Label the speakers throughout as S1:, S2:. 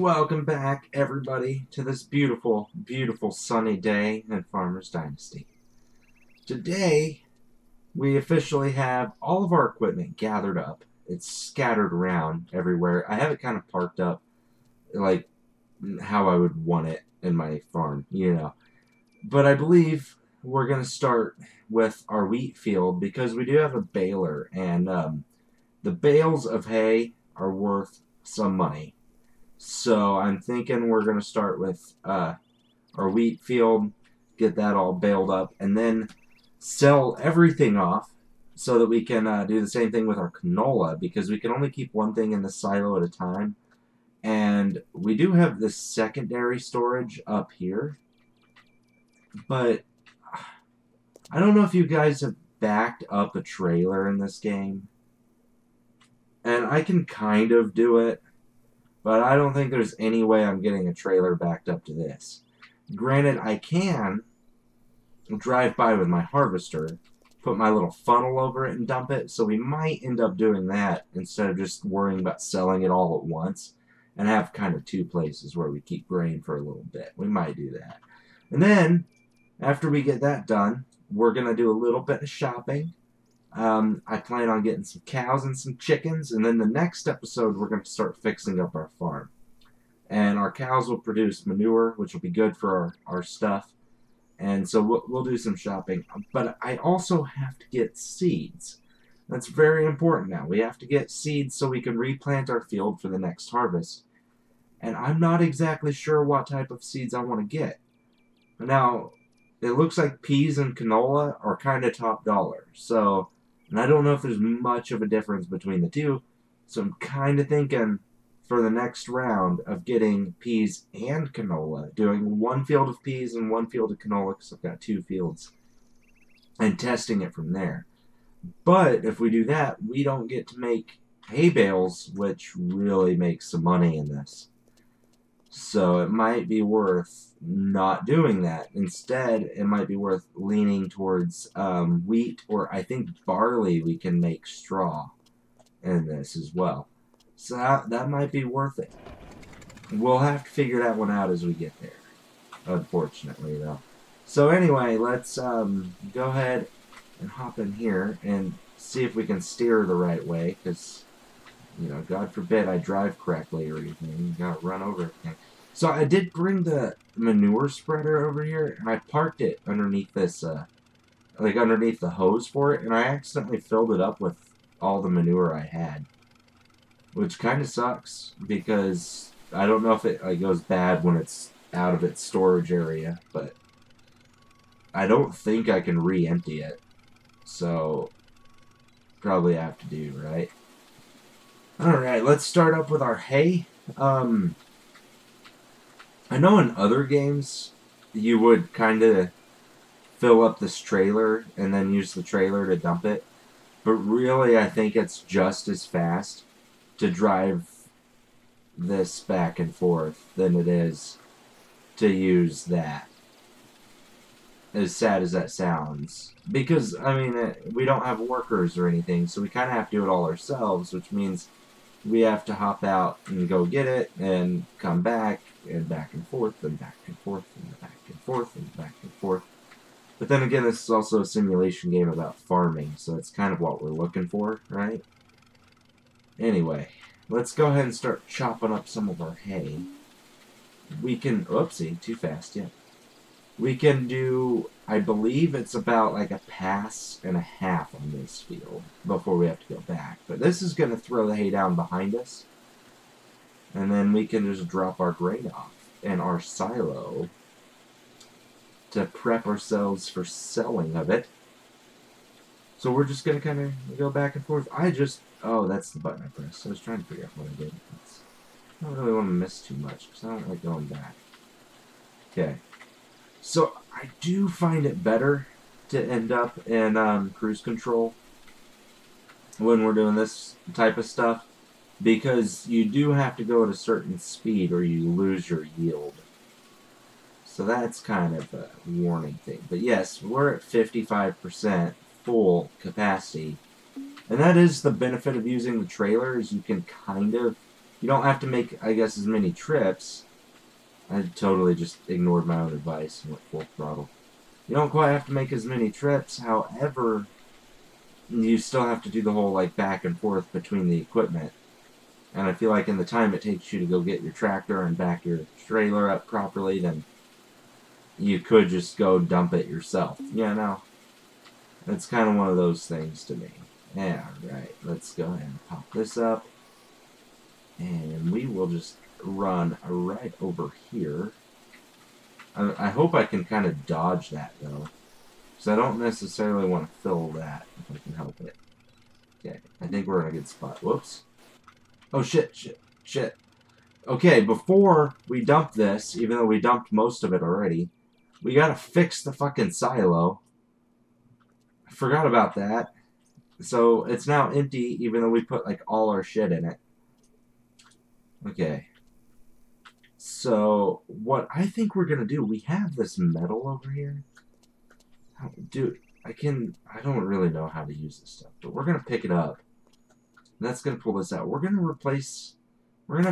S1: Welcome back, everybody, to this beautiful, beautiful sunny day in Farmer's Dynasty. Today, we officially have all of our equipment gathered up. It's scattered around everywhere. I have it kind of parked up like how I would want it in my farm. But I believe we're going to start with our wheat field because we do have a baler, and the bales of hay are worth some money. So I'm thinking we're going to start with our wheat field, get that all baled up, and then sell everything off so that we can do the same thing with our canola, because we can only keep one thing in the silo at a time. And we do have this secondary storage up here, but I don't know if you guys have backed up a trailer in this game. And I can kind of do it, but I don't think there's any way I'm getting a trailer backed up to this. Granted, I can drive by with my harvester, put my little funnel over it and dump it, so we might end up doing that instead of just worrying about selling it all at once and have kind of two places where we keep grain for a little bit. We might do that. And then, after we get that done, we're going to do a little bit of shopping. I plan on getting some cows and some chickens, and then the next episode we're going to start fixing up our farm. And our cows will produce manure, which will be good for our stuff. And so we'll do some shopping. But I also have to get seeds. That's very important now. We have to get seeds so we can replant our field for the next harvest. And I'm not exactly sure what type of seeds I want to get. Now, it looks like peas and canola are kind of top dollar. So, and I don't know if there's much of a difference between the two. So I'm kind of thinking for the next round of getting peas and canola, doing one field of peas and one field of canola, because I've got two fields, and testing it from there. But if we do that, we don't get to make hay bales, which really makes some money in this. So it might be worth not doing that. Instead, it might be worth leaning towards wheat, or I think barley we can make straw in this as well. So that might be worth it. We'll have to figure that one out as we get there, unfortunately, though. So anyway, let's go ahead and hop in here and see if we can steer the right way, because, God forbid I drive correctly or anything. You gotta run over everything. So I did bring the manure spreader over here, and I parked it underneath this, underneath the hose for it, and I accidentally filled it up with all the manure I had. Which kind of sucks, because I don't know if it goes bad when it's out of its storage area, but I don't think I can re-empty it. So, probably have to do, right? Alright, let's start up with our hay. I know in other games, you would kind of fill up this trailer and then use the trailer to dump it. But really, I think it's just as fast to drive this back and forth than it is to use that. As sad as that sounds. Because, we don't have workers or anything, so we kind of have to do it all ourselves, which means we have to hop out and go get it, and come back, and back and forth, and back and forth, and back and forth, and back and forth. But then again, this is also a simulation game about farming, so it's kind of what we're looking for, right? Anyway, let's go ahead and start chopping up some of our hay. We can, oopsie, too fast, yeah. We can do, I believe it's about like a pass and a half on this field before we have to go back. But this is going to throw the hay down behind us. And then we can just drop our grain off in our silo to prep ourselves for selling of it. So we're just going to kind of go back and forth. Oh, that's the button I pressed. I was trying to figure out what I did. I don't really want to miss too much, because I don't like going back. Okay. So, I do find it better to end up in cruise control when we're doing this type of stuff, because you do have to go at a certain speed or you lose your yield. So that's kind of a warning thing. But yes, we're at 55% full capacity. And that is the benefit of using the trailer, is you can kind of You don't have to make, I guess, as many trips. I totally just ignored my own advice and went full throttle. You don't quite have to make as many trips, however, you still have to do the whole, like, back and forth between the equipment. And I feel like in the time it takes you to go get your tractor and back your trailer up properly, then you could just go dump it yourself. Yeah, no. It's kind of one of those things to me. Yeah, right. Let's go ahead and pop this up. And we will just run right over here. I hope I can kind of dodge that, though. Because I don't necessarily want to fill that, if I can help it. Okay, I think we're in a good spot. Whoops. Oh, shit. Okay, before we dump this, even though we dumped most of it already, we gotta fix the fucking silo. I forgot about that. So, it's now empty, even though we put, like, all our shit in it. Okay. So, what I think we're gonna do, we have this metal over here. Dude, I don't really know how to use this stuff, but we're gonna pick it up. And that's gonna pull this out. We're gonna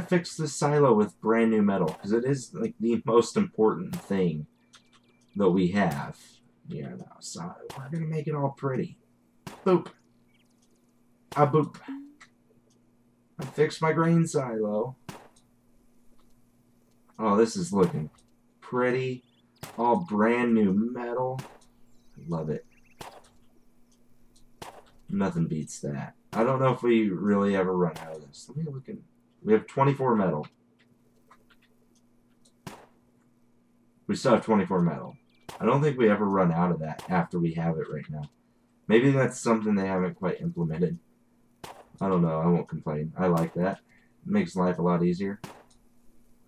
S1: fix this silo with brand new metal, because it is, like, the most important thing that we have. Yeah, no, so we're gonna make it all pretty. Boop. Ah, boop. I fixed my grain silo. Oh, this is looking pretty. All brand new metal. Love it. Nothing beats that. I don't know if we really ever run out of this. Let me look at... We have 24 metal. We still have 24 metal. I don't think we ever run out of that after we have it right now. Maybe that's something they haven't quite implemented. I don't know. I won't complain. I like that. It makes life a lot easier.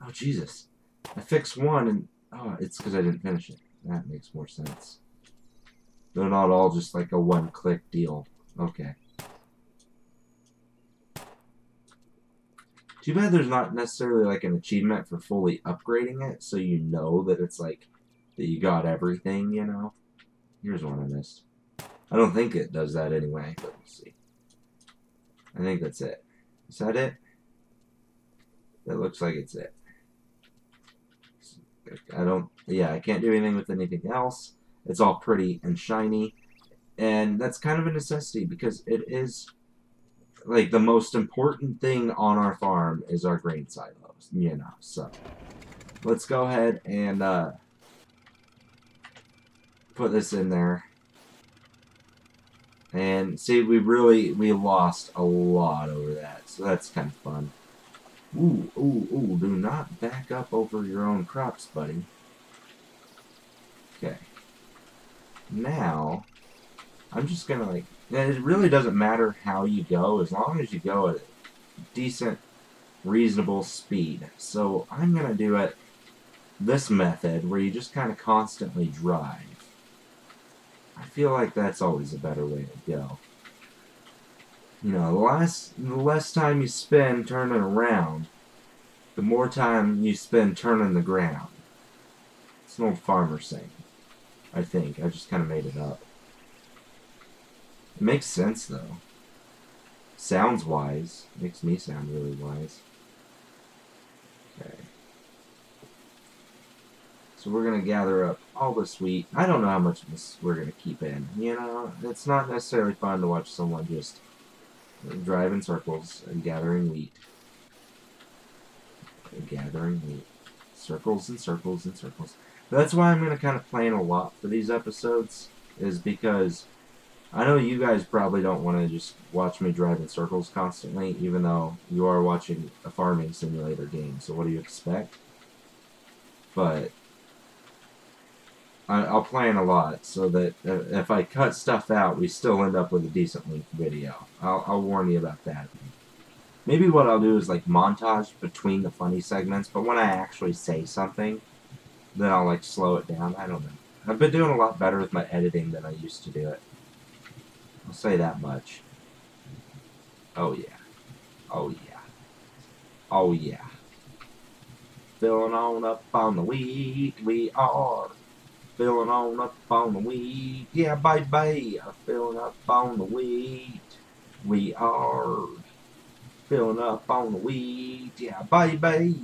S1: Oh, Jesus. I fixed one and... Oh, it's because I didn't finish it. That makes more sense. They're not all just like a one-click deal. Okay. Too bad there's not necessarily like an achievement for fully upgrading it, so you know that it's like, that you got everything, you know? Here's one I missed. I don't think it does that anyway, but we'll see. I think that's it. Is that it? That looks like it's it. I can't do anything with anything else. It's all pretty and shiny. And that's kind of a necessity because it is, like, the most important thing on our farm is our grain silos, you know. So, let's go ahead and put this in there. And see, we lost a lot over that. So that's kind of fun. Ooh, do not back up over your own crops, buddy. Okay. Now, I'm just gonna, like, it really doesn't matter how you go, as long as you go at a decent, reasonable speed. So, I'm gonna do it this method, where you just kind of constantly drive. I feel like that's always a better way to go. You know, the less time you spend turning around, the more time you spend turning the ground. It's an old farmer saying. I think. I just kind of made it up. It makes sense, though. Sounds wise. Makes me sound really wise. Okay. So we're going to gather up all this wheat. I don't know how much of this we're going to keep in. You know, it's not necessarily fun to watch someone just drive in circles and gathering wheat. Gathering wheat. Circles and circles and circles. That's why I'm going to kind of plan a lot for these episodes, is because I know you guys probably don't want to just watch me drive in circles constantly, even though you are watching a farming simulator game, so what do you expect? But I'll plan a lot so that if I cut stuff out, we still end up with a decent length video. I'll warn you about that. Maybe what I'll do is like montage between the funny segments, but when I actually say something, then I'll like slow it down. I don't know. I've been doing a lot better with my editing than I used to do it. I'll say that much. Oh yeah. Oh yeah. Oh yeah. Filling on up on the wheat, we are. Filling on up on the wheat. Yeah, baby. Filling up on the wheat, we are. Filling up on the weed, yeah, baby.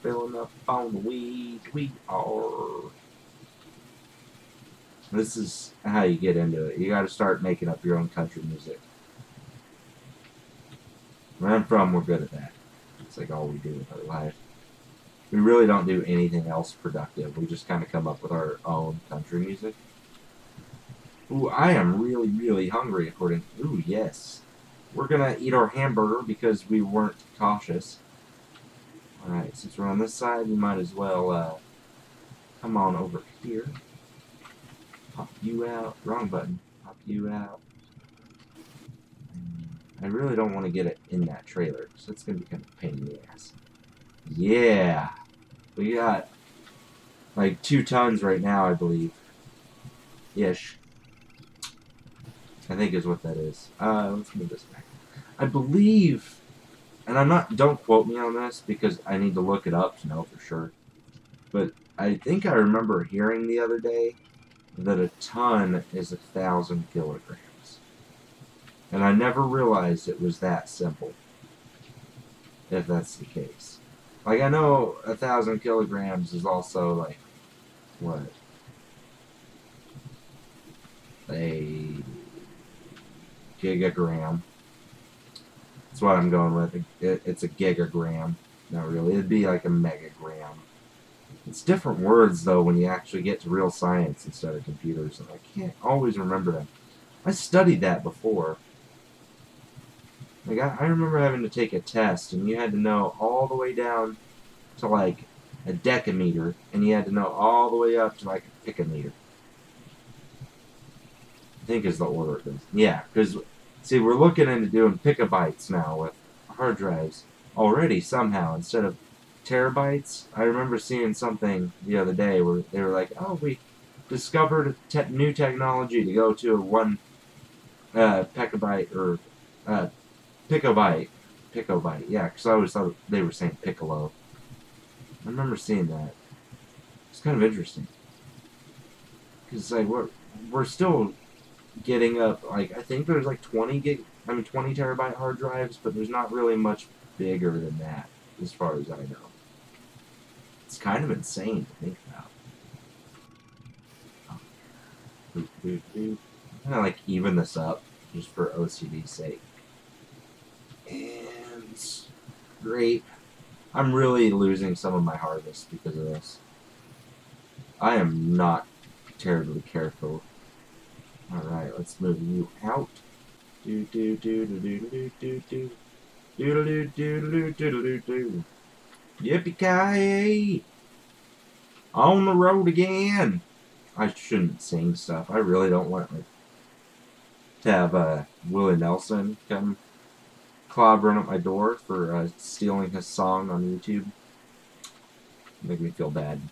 S1: Filling up on the weed, we are. This is how you get into it. You got to start making up your own country music. Where I'm from, we're good at that. It's like all we do with our life. We really don't do anything else productive. We just kind of come up with our own country music. Ooh, I am really, really hungry according... Ooh, yes. We're going to eat our hamburger because we weren't cautious. Alright, since we're on this side, we might as well come on over here. Pop you out. Wrong button. Pop you out. I really don't want to get it in that trailer, so it's going to be kind of a pain in the ass. Yeah! We got like 2 tons right now, I believe. Ish. I think is what that is. Let's move this back. I believe, and I'm not, don't quote me on this because I need to look it up to know for sure. But I think I remember hearing the other day that a ton is 1,000 kilograms. And I never realized it was that simple. If that's the case. Like, I know 1,000 kilograms is also, like, what? A gigagram. That's what I'm going with. It's a gigagram. Not really. It'd be like a megagram. It's different words, though, when you actually get to real science instead of computers. And I can't always remember them. I studied that before. Like, I remember having to take a test, and you had to know all the way down to, like, a decameter, and you had to know all the way up to, like, a picometer. I think is the order it goes. Yeah, because, see, we're looking into doing picobytes now with hard drives already, somehow, instead of terabytes. I remember seeing something the other day where they were like, oh, we discovered a new technology to go to a 1 petabyte, or picobyte. Picobyte, yeah, because I always thought they were saying piccolo. I remember seeing that. It's kind of interesting. Because, like, we're still getting up, like, I think there's, like, 20 terabyte hard drives, but there's not really much bigger than that, as far as I know. It's kind of insane to think about. I'm gonna, like, even this up, just for OCD's sake. And great. I'm really losing some of my harvest because of this. I am not terribly careful. Alright, let's move you out. Do do do do do do do do. Do do do do do do do. Yippee-ki-yay! On the road again! I shouldn't sing stuff. I really don't want, like, to have Willie Nelson come clobbering at my door for stealing his song on YouTube. Make me feel bad.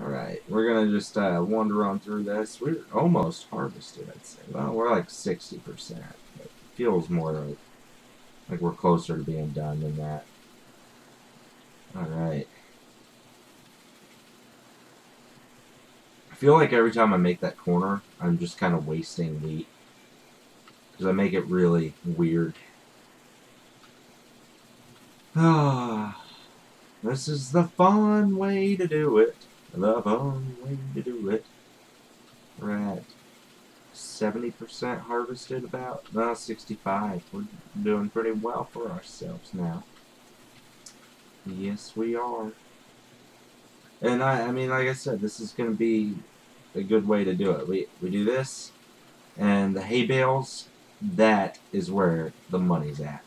S1: Alright, we're gonna just wander on through this. We're almost harvested, I'd say. Well, we're like 60%. It feels more like we're closer to being done than that. Alright. I feel like every time I make that corner, I'm just kind of wasting wheat. Because I make it really weird. Ah, this is the fun way to do it. The fun way to do it. We're at 70% harvested about. No, 65. We're doing pretty well for ourselves now. Yes, we are. And I mean, like I said, this is going to be a good way to do it. We do this, and the hay bales, that is where the money's at.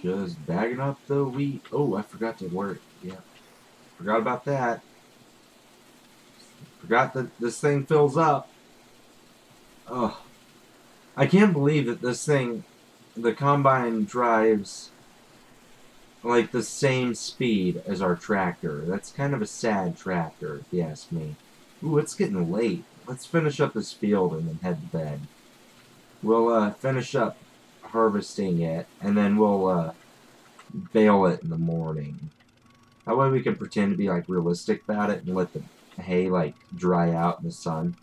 S1: Just bagging up the wheat. Oh, I forgot to work. Yeah. Forgot about that. Forgot that this thing fills up. Oh. I can't believe that this thing, the combine drives like the same speed as our tractor. That's kind of a sad tractor, if you ask me. Ooh, it's getting late. Let's finish up this field and then head to bed. We'll finish up harvesting it, and then we'll bale it in the morning. That way we can pretend to be, like, realistic about it and let the hay, like, dry out in the sun.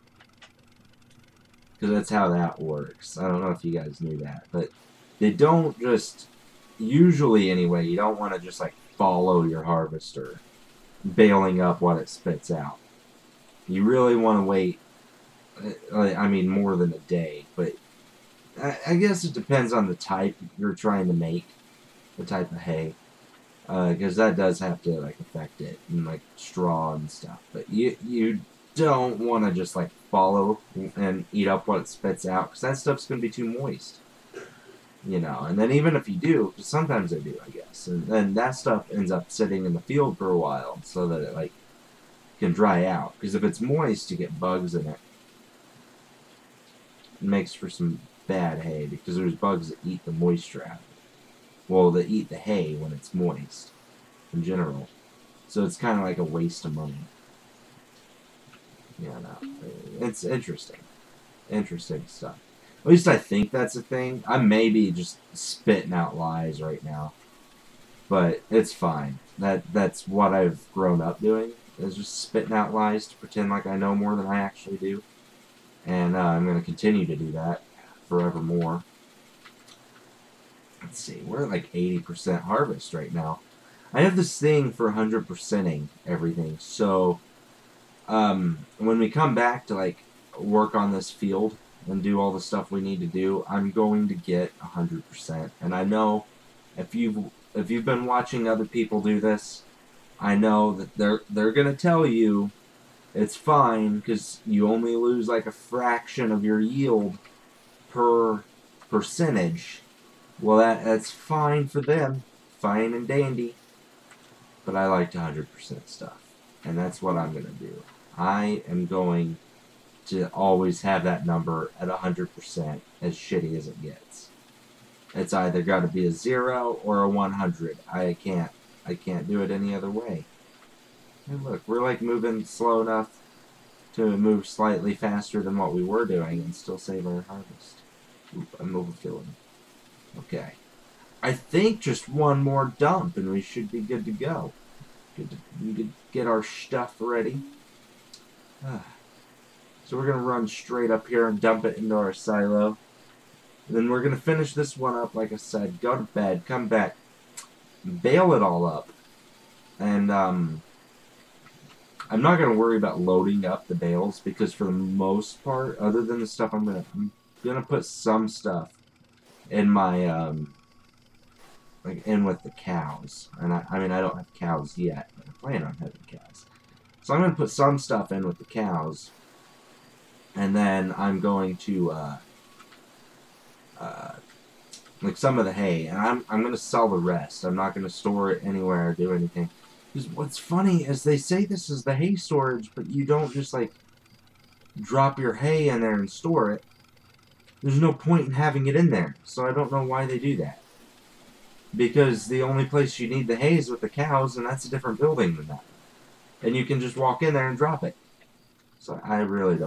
S1: Because that's how that works. I don't know if you guys knew that, but they don't just, usually anyway, you don't want to just like follow your harvester, baling up what it spits out. You really want to wait, I mean, more than a day, but I guess it depends on the type you're trying to make, the type of hay, because that does have to like affect it, and like straw and stuff. But you don't want to just like follow and eat up what it spits out, because that stuff's gonna be too moist, you know. And then even if you do, because sometimes they do, I guess, and then that stuff ends up sitting in the field for a while, so that it like can dry out. Because if it's moist, you get bugs in it. It makes for some bad hay, because there's bugs that eat the moisture out of it. Well, they eat the hay when it's moist, in general. So it's kind of like a waste of money. Yeah, no. It's interesting. Interesting stuff. At least I think that's a thing. I may be just spitting out lies right now. But it's fine. That's what I've grown up doing, is just spitting out lies to pretend like I know more than I actually do. And I'm going to continue to do that forevermore. Let's see, we're at like 80% harvest right now. I have this thing for 100%ing everything, so when we come back to like work on this field and do all the stuff we need to do, I'm going to get 100%. And I know if you've been watching other people do this, I know that they're gonna tell you it's fine because you only lose like a fraction of your yield per percentage. Well, that's fine for them, fine and dandy. But I like 100% stuff, and that's what I'm gonna do. I am going to always have that number at 100%, as shitty as it gets. It's either got to be a 0 or a 100. I can't do it any other way. And look, we're like moving slow enough to move slightly faster than what we were doing and still save our harvest. Oop, I'm overfilling. Okay. I think just one more dump and we should be good to go. We could get our stuff ready. So we're going to run straight up here and dump it into our silo. And then we're going to finish this one up, like I said. Go to bed, come back, bale it all up. And I'm not going to worry about loading up the bales, because for the most part, other than the stuff I'm gonna put some stuff in my like in with the cows. And I mean, I don't have cows yet, but I plan on having cows. So I'm going to put some stuff in with the cows, and then I'm going to like some of the hay, and I'm going to sell the rest. I'm not going to store it anywhere or do anything. Because what's funny is they say this is the hay storage, but you don't just like drop your hay in there and store it. There's no point in having it in there, so I don't know why they do that. Because the only place you need the hay is with the cows, and that's a different building than that. And you can just walk in there and drop it. So I really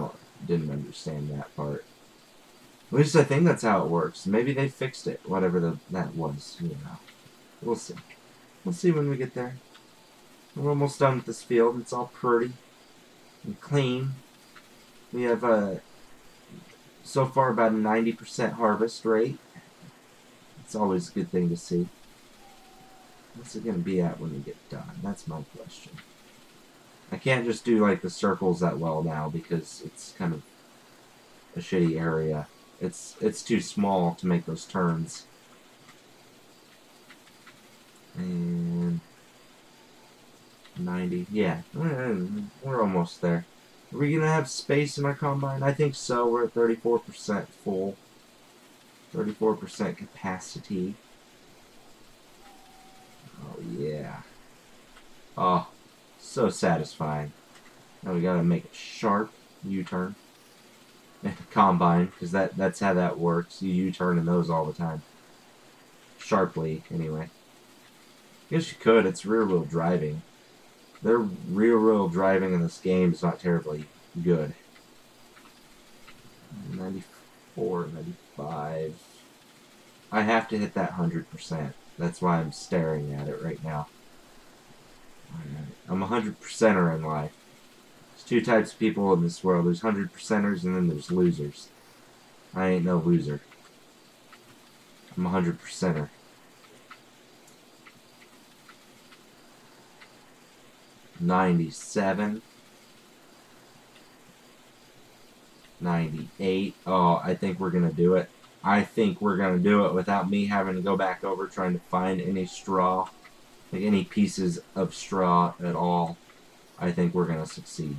S1: didn't understand that part. At least I think that's how it works. Maybe they fixed it, whatever that was, you know. We'll see. We'll see when we get there. We're almost done with this field. It's all pretty and clean. We have so far about a 90% harvest rate. It's always a good thing to see. What's it going to be at when we get done? That's my question. I can't just do like the circles that well now because it's kind of a shitty area. It's too small to make those turns. And 90, yeah, we're almost there. Are we gonna have space in our combine? I think so. We're at 34% full, 34% capacity. Oh yeah. Oh, so satisfying. Now we gotta make a sharp U-turn. Combine, because that's how that works. You U-turn in those all the time. Sharply, anyway. Guess you could. It's rear-wheel driving. Their rear-wheel driving in this game is not terribly good. 94, 95. I have to hit that 100%. That's why I'm staring at it right now. Alright. I'm a 100%er in life. There's two types of people in this world. There's 100%ers and then there's losers. I ain't no loser. I'm 100%er. $97. $98. Oh, I think we're gonna do it. I think we're gonna do it without me having to go back over trying to find any straw, like any pieces of straw at all. I think we're gonna succeed.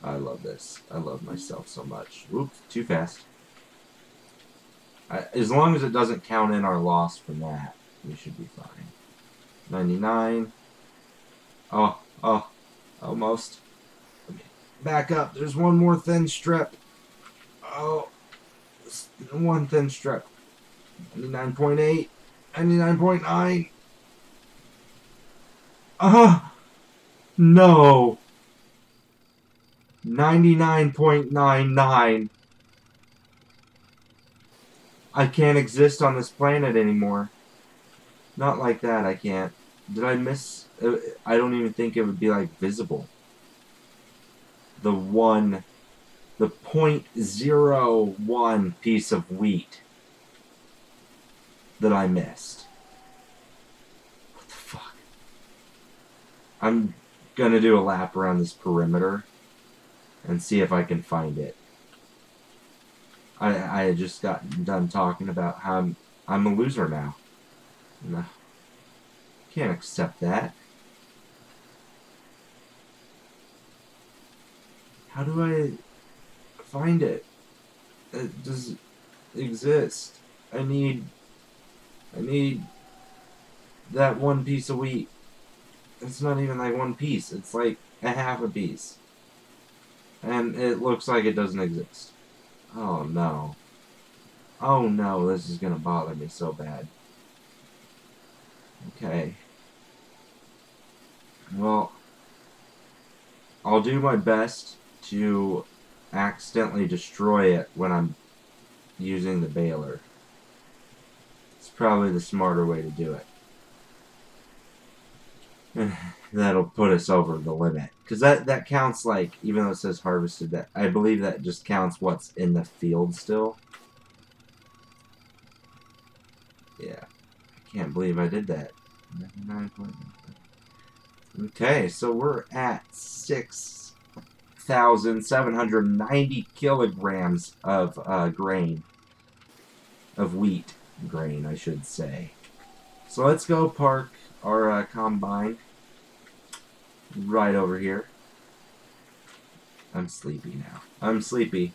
S1: I love this. I love myself so much. Oops, too fast. As long as it doesn't count in our loss from that, we should be fine. 99. Oh, almost. Okay. Back up. There's one more thin strip. Oh, one thin strip. 99.8. 99.9. No. 99.99. I can't exist on this planet anymore. Not like that, I can't. Did I miss? I don't even think it would be, like, visible. The 0.01 piece of wheat that I missed. What the fuck? I'm gonna do a lap around this perimeter and see if I can find it. I just got done talking about how I'm a loser now. No. Can't accept that. How do I find it? It does exist. I need that one piece of wheat. It's not even like one piece. It's like a half a piece. And it looks like it doesn't exist. Oh no. Oh no, this is gonna bother me so bad. Okay. Well, I'll do my best to accidentally destroy it when I'm using the baler. It's probably the smarter way to do it. That'll put us over the limit. Because that counts, like, even though it says harvested, that I believe that just counts what's in the field still. Yeah. I can't believe I did that. 99.9. Okay, so we're at 6,790 kilograms of grain. Of wheat grain, I should say. So let's go park our combine right over here. I'm sleepy now. I'm sleepy.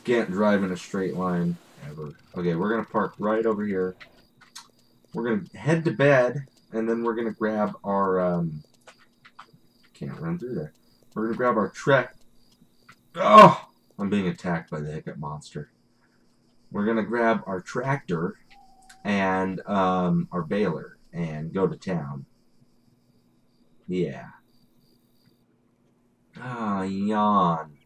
S1: Can't drive in a straight line ever. Okay, we're gonna park right over here. We're gonna head to bed, and then we're gonna grab our can't run through there. We're gonna grab our trek. Oh, I'm being attacked by the hiccup monster. We're gonna grab our tractor and our baler and go to town. Yeah. Ah, yawn.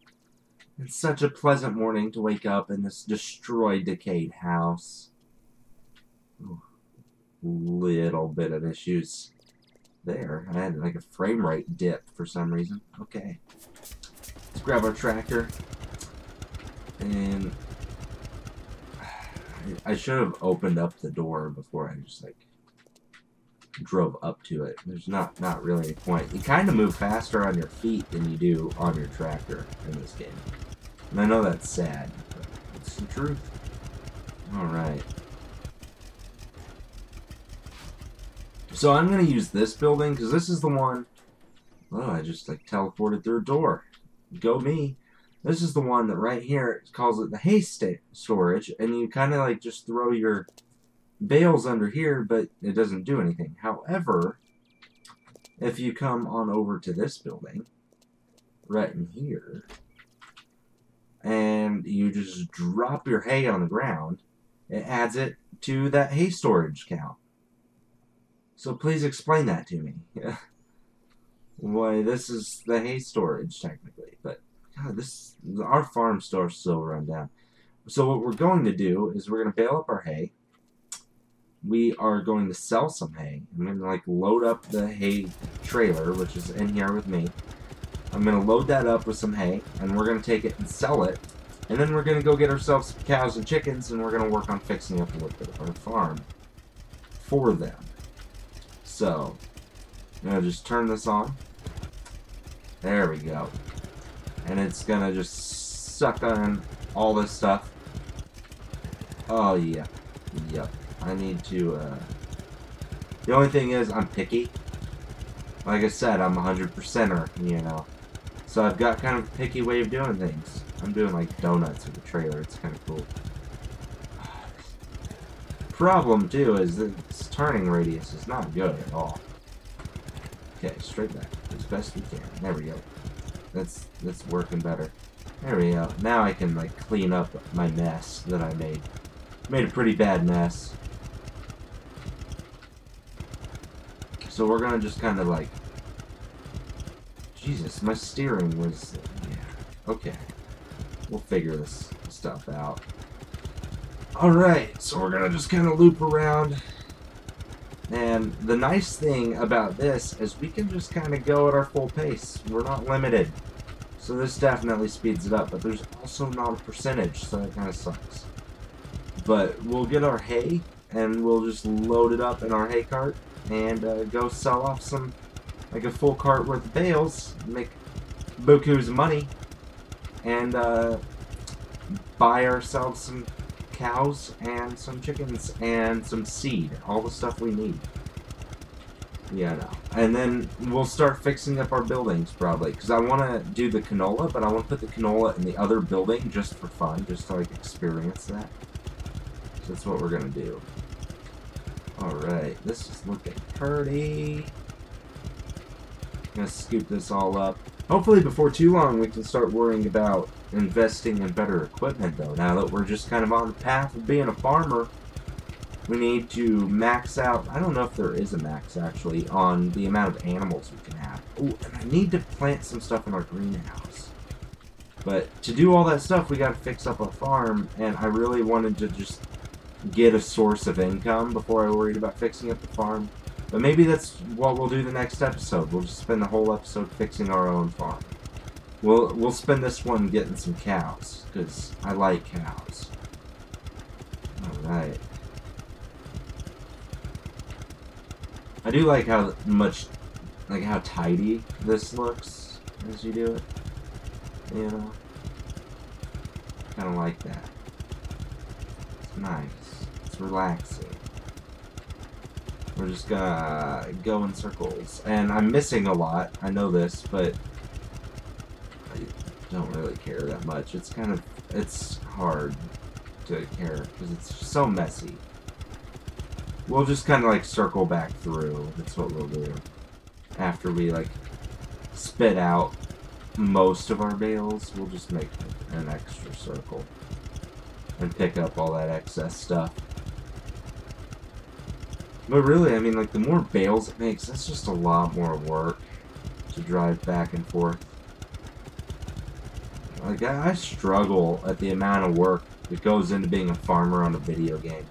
S1: It's such a pleasant morning to wake up in this destroyed, decayed house. Ooh, little bit of issues there. I had like a frame rate dip for some reason. Okay. Let's grab our tractor. And I should have opened up the door before I just like drove up to it. There's not really any point. You kind of move faster on your feet than you do on your tractor in this game. And I know that's sad, but it's the truth. Alright. So I'm going to use this building, because this is the one... Oh, I just like teleported through a door. Go me. This is the one that right here calls it the hay storage, and you kind of like just throw your bales under here, but it doesn't do anything. However, if you come on over to this building, right in here, and you just drop your hay on the ground, it adds it to that hay storage count. So please explain that to me. Why, this is the hay storage, technically, but God, our farm store's so run down. So what we're going to do is we're going to bale up our hay. We are going to sell some hay. I'm going to like load up the hay trailer, which is in here with me. I'm going to load that up with some hay, and we're going to take it and sell it And then we're going to go get ourselves some cows and chickens, and we're going to work on fixing up a little bit of our farm for them. So, I'm going to just turn this on. There we go. And it's going to just suck on all this stuff. Oh, yeah. Yep. I need to, The only thing is, I'm picky. Like I said, I'm a 100%er, you know. So I've got kind of a picky way of doing things. I'm doing like donuts with the trailer. It's kind of cool. Problem too is this turning radius is not good at all. Okay, straight back as best we can. There we go. That's working better. There we go. Now I can like clean up my mess that I made. Made a pretty bad mess. So we're gonna just kind of like. Jesus, my steering was. Yeah. Okay. We'll figure this stuff out. Alright, so we're gonna just kind of loop around. And the nice thing about this is we can just kind of go at our full pace. We're not limited. So this definitely speeds it up, but there's also not a percentage, so that kind of sucks. But we'll get our hay, and we'll just load it up in our hay cart, and go sell off some, like a full cart worth of bales, make bukus of money, and buy ourselves some cows and some chickens and some seed, all the stuff we need. Yeah, no. And then we'll start fixing up our buildings probably, because I want to do the canola, but I want to put the canola in the other building just for fun, just to like experience that. So that's what we're gonna do. Alright, this is looking pretty. Gonna scoop this all up. Hopefully before too long we can start worrying about investing in better equipment though. Now that we're just kind of on the path of being a farmer, we need to max out. I don't know if there is a max actually on the amount of animals we can have. Oh, and I need to plant some stuff in our greenhouse. But to do all that stuff we gotta fix up our farm, and I really wanted to just get a source of income before I worried about fixing up the farm. But maybe that's what we'll do the next episode. We'll just spend the whole episode fixing our own farm. We'll spend this one getting some cows, because I like cows. Alright. I do like how much, like how tidy this looks as you do it. You know? Kinda like that. It's nice. It's relaxing. We're just gonna go in circles. And I'm missing a lot. I know this, but I don't really care that much. It's kind of, it's hard to care because it's so messy. We'll just kind of like circle back through. That's what we'll do. After we like spit out most of our bales, we'll just make an extra circle and pick up all that excess stuff. But really, I mean, like, the more bales it makes, that's just a lot more work to drive back and forth. Like, I struggle at the amount of work that goes into being a farmer on a video game.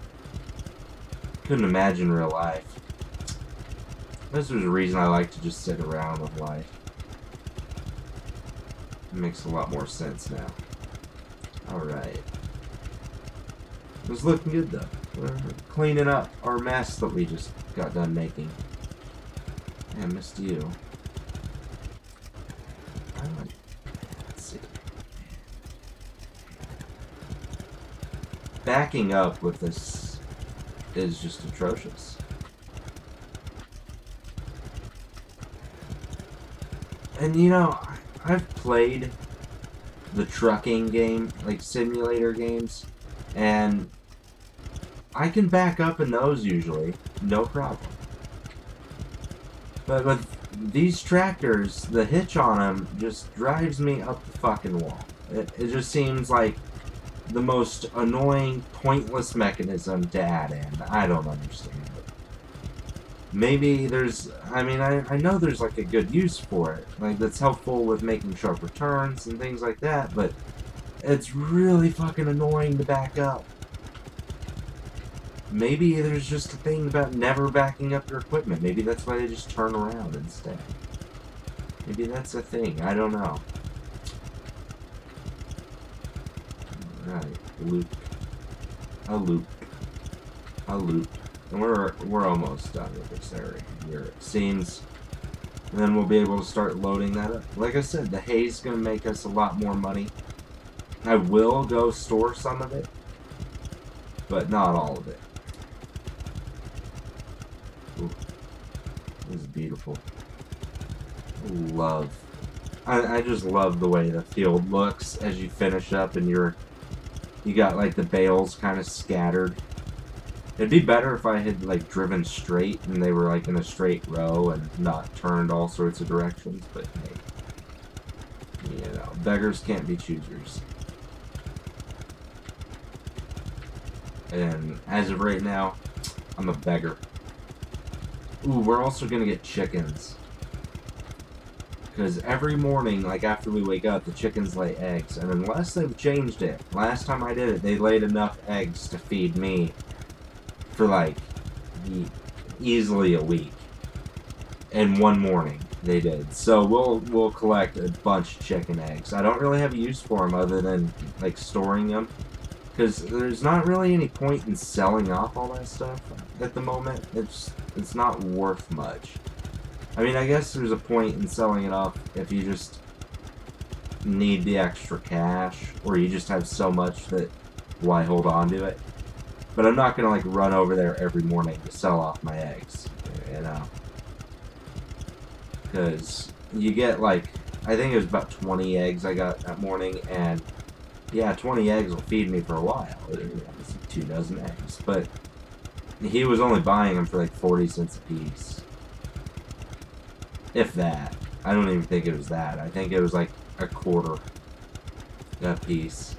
S1: Couldn't imagine real life. This is the reason I like to just sit around with life. It makes a lot more sense now. Alright. It's looking good, though. We're cleaning up our mess that we just got done making. Yeah, I missed you. Let's see. Backing up with this is just atrocious. And you know, I've played the trucking game, like simulator games, and I can back up in those usually, no problem. But with these tractors, the hitch on them just drives me up the fucking wall. It just seems like the most annoying, pointless mechanism to add in. I don't understand it. Maybe there's, I mean, I know there's like a good use for it. Like, that's helpful with making sharper turns and things like that, but it's really fucking annoying to back up. Maybe there's just a thing about never backing up your equipment. Maybe that's why they just turn around instead. Maybe that's a thing. I don't know. Alright, loop. A loop. A loop. And we're almost done with this area here, it seems. And then we'll be able to start loading that up. Like I said, the hay's gonna make us a lot more money. I will go store some of it, but not all of it. Ooh, this is beautiful. I just love the way the field looks as you finish up and you got like the bales kind of scattered. It'd be better if I had like driven straight and they were like in a straight row and not turned all sorts of directions, but hey, you know, beggars can't be choosers. And as of right now, I'm a beggar. Ooh, we're also gonna get chickens. Because every morning, like after we wake up, the chickens lay eggs. And unless they've changed it, last time I did it, they laid enough eggs to feed me for like easily a week. And one morning, they did. So we'll collect a bunch of chicken eggs. I don't really have a use for them other than like storing them. Because there's not really any point in selling off all that stuff at the moment. It's not worth much. I mean, I guess there's a point in selling it off if you just need the extra cash, or you just have so much that why hold on to it. But I'm not gonna like run over there every morning to sell off my eggs, you know. Because you get like, I think it was about 20 eggs I got that morning, and yeah, 20 eggs will feed me for a while. It's 2 dozen eggs. But he was only buying them for like 40 cents a piece. If that. I don't even think it was that. I think it was like a quarter a piece.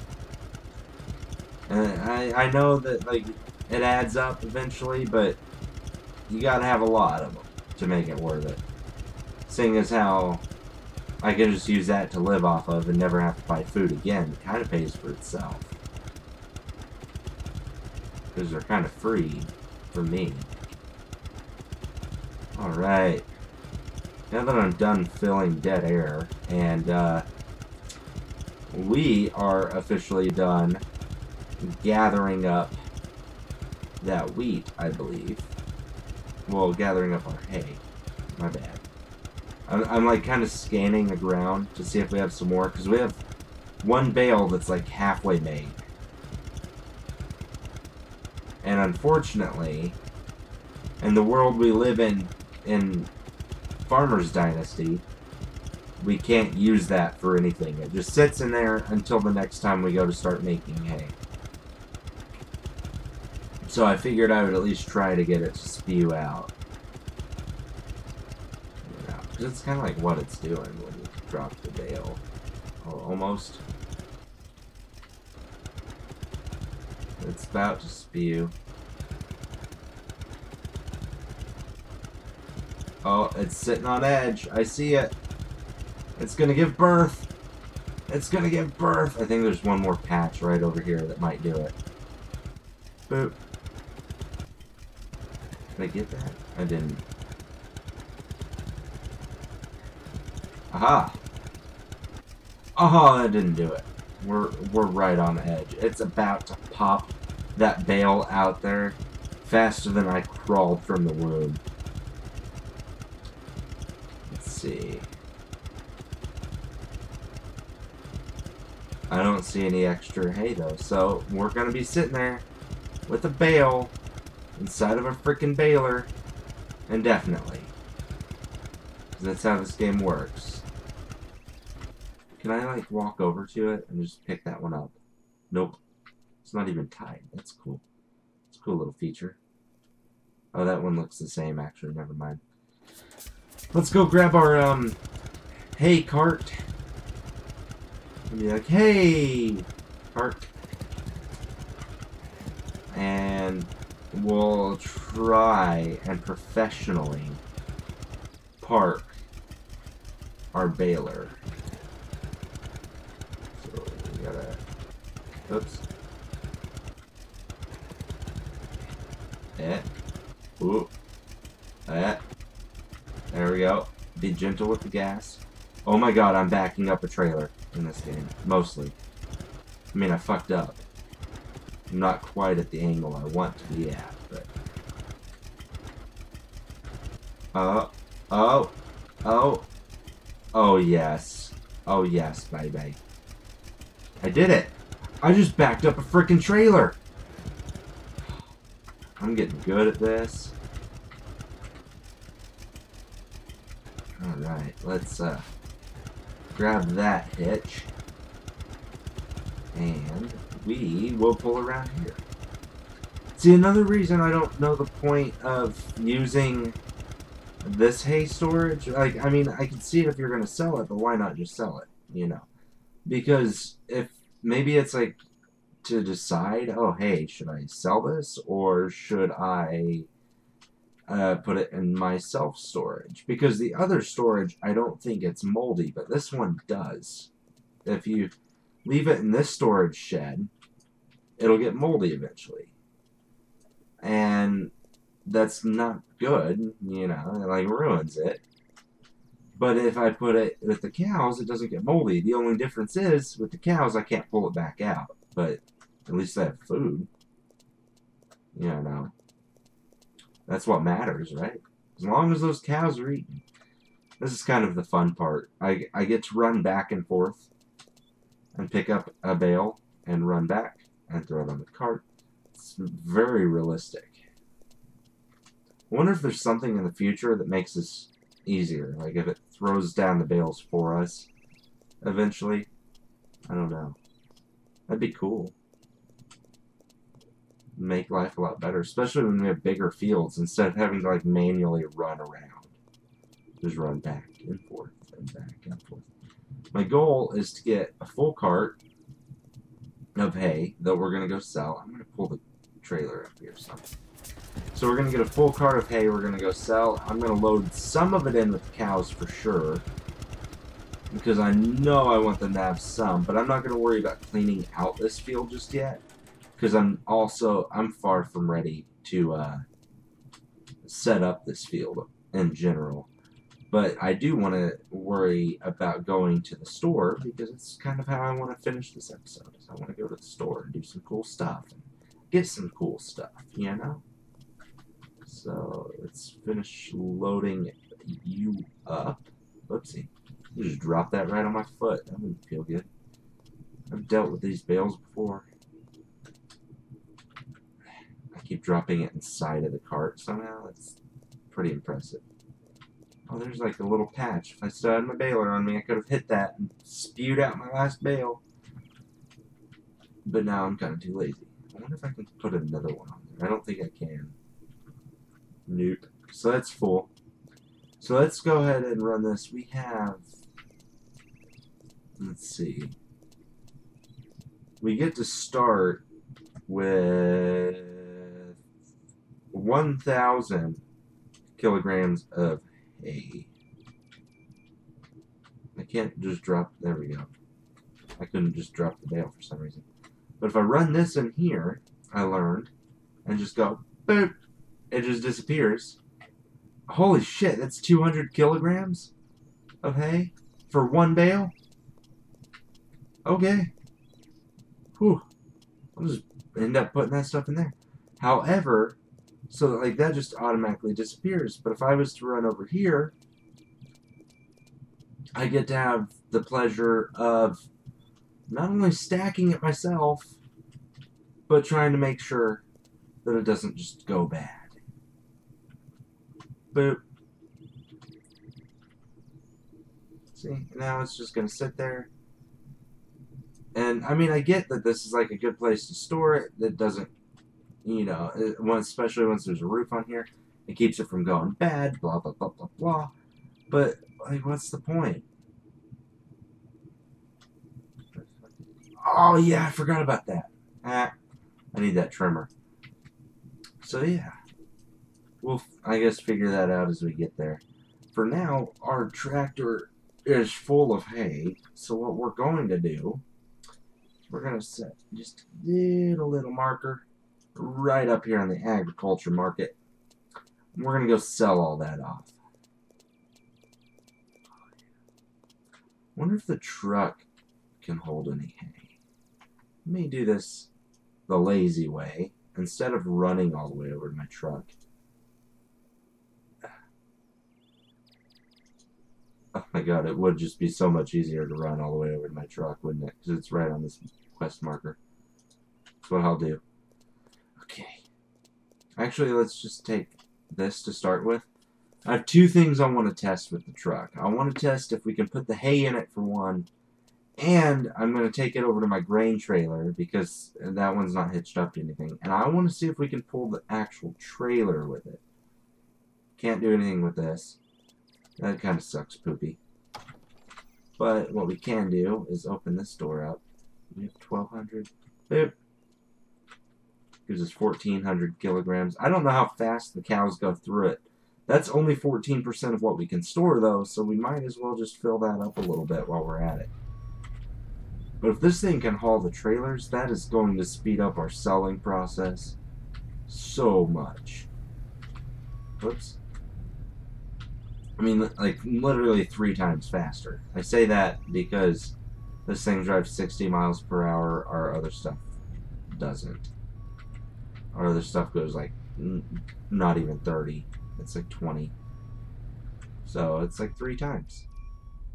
S1: And I know that like it adds up eventually, but you gotta have a lot of them to make it worth it. Seeing as how I can just use that to live off of and never have to buy food again. It kind of pays for itself. Because they're kind of free for me. Alright. Now that I'm done filling dead air, and we are officially done gathering up that wheat, I believe. Well, gathering up our hay. My bad. I'm like kind of scanning the ground to see if we have some more, because we have one bale that's like halfway made. And unfortunately, in the world we live in Farmer's Dynasty, we can't use that for anything. It just sits in there until the next time we go to start making hay. So I figured I would at least try to get it to spew out. Because it's kind of like what it's doing when you drop the bale. Oh, almost. It's about to spew. Oh, it's sitting on edge. I see it. It's gonna give birth. It's gonna give birth. I think there's one more patch right over here that might do it. Boop. Did I get that? I didn't. Aha! Aha, that didn't do it. We're right on edge. It's about to pop that bale out there faster than I crawled from the womb. Let's see. I don't see any extra hay though, so we're gonna be sitting there with a bale inside of a freaking baler indefinitely. Because that's how this game works. Can I like walk over to it and just pick that one up? Nope. It's not even tied. That's cool. It's a cool little feature. Oh, that one looks the same actually. Never mind. Let's go grab our hay cart. And be like, hey, cart. And we'll try and professionally park our baler. So we gotta, oops. Ooh. There we go. Be gentle with the gas. Oh my god, I'm backing up a trailer in this game. Mostly. I mean, I fucked up. I'm not quite at the angle I want to be at, but... Oh, oh, oh, oh yes. Oh yes, baby. I did it! I just backed up a freaking trailer! I'm getting good at this. Alright, let's grab that hitch. And we will pull around here. See, another reason I don't know the point of using this hay storage, like, I mean, I can see it if you're going to sell it, but why not just sell it, you know? Because if, maybe it's like, to decide, oh, hey, should I sell this, or should I put it in my self-storage? Because the other storage, I don't think it's moldy, but this one does. If you leave it in this storage shed, it'll get moldy eventually. And that's not good, you know, it like ruins it. But if I put it with the cows, it doesn't get moldy. The only difference is, with the cows, I can't pull it back out. But at least I have food. You know. That's what matters, right? As long as those cows are eating. This is kind of the fun part. I get to run back and forth and pick up a bale and run back and throw it on the cart. It's very realistic. I wonder if there's something in the future that makes this easier. Like if it throws down the bales for us eventually. I don't know. That'd be cool. Make life a lot better, especially when we have bigger fields instead of having to like manually run around. Just run back and forth and back and forth. My goal is to get a full cart of hay that we're going to go sell. I'm going to pull the trailer up here something. So we're going to get a full cart of hay we're going to go sell. I'm going to load some of it in with the cows for sure, because I know I want them to have some, but I'm not going to worry about cleaning out this field just yet, because I'm far from ready to set up this field in general. But I do want to worry about going to the store, because it's kind of how I want to finish this episode. Is I want to go to the store and do some cool stuff. And get some cool stuff, you know? So, let's finish loading you up. Oopsie. You just dropped that right on my foot. That wouldn't feel good. I've dealt with these bales before. I keep dropping it inside of the cart somehow. It's pretty impressive. Oh, there's like a little patch. If I still had my baler on me, I could have hit that and spewed out my last bale. But now I'm kind of too lazy. I wonder if I can put another one on there. I don't think I can. Nope. So that's full. So let's go ahead and run this. We have... Let's see. We get to start with 1,000 kilograms of hay. I can't just drop... There we go. I couldn't just drop the bale for some reason. But if I run this in here, I learned, and just go, boop, it just disappears. Holy shit, that's 200 kilograms of hay for one bale? Okay. Whew. I'll just end up putting that stuff in there. However, so like that just automatically disappears. But if I was to run over here, I get to have the pleasure of not only stacking it myself, but trying to make sure that it doesn't just go bad. Boop. See, now it's just going to sit there. And, I mean, I get that this is like a good place to store it. That doesn't, you know, especially once there's a roof on here. It keeps it from going bad, blah, blah, blah, blah, blah. But, like, what's the point? Oh, yeah, I forgot about that. I need that trimmer. So, yeah. We'll, I guess, figure that out as we get there. For now, our tractor is full of hay. So what we're going to do, we're going to set just a little marker right up here on the agriculture market. We're going to go sell all that off. Wonder if the truck can hold any hay. Let me do this the lazy way. Instead of running all the way over to my truck. Oh my god, it would just be so much easier to run all the way over to my truck, wouldn't it? Because it's right on this quest marker. That's what I'll do. Okay. Actually, let's just take this to start with. I have two things I want to test with the truck. I want to test if we can put the hay in it for one. And I'm going to take it over to my grain trailer because that one's not hitched up to anything. And I want to see if we can pull the actual trailer with it. Can't do anything with this. That kind of sucks poopy. But what we can do is open this door up. We have 1,200. Boop. Gives us 1,400 kilograms. I don't know how fast the cows go through it. That's only 14% of what we can store, though, so we might as well just fill that up a little bit while we're at it. But if this thing can haul the trailers, that is going to speed up our selling process so much. Whoops. I mean, like, literally 3 times faster. I say that because this thing drives 60 miles per hour, our other stuff doesn't. Our other stuff goes, like, not even 30. It's like 20. So, it's like 3 times.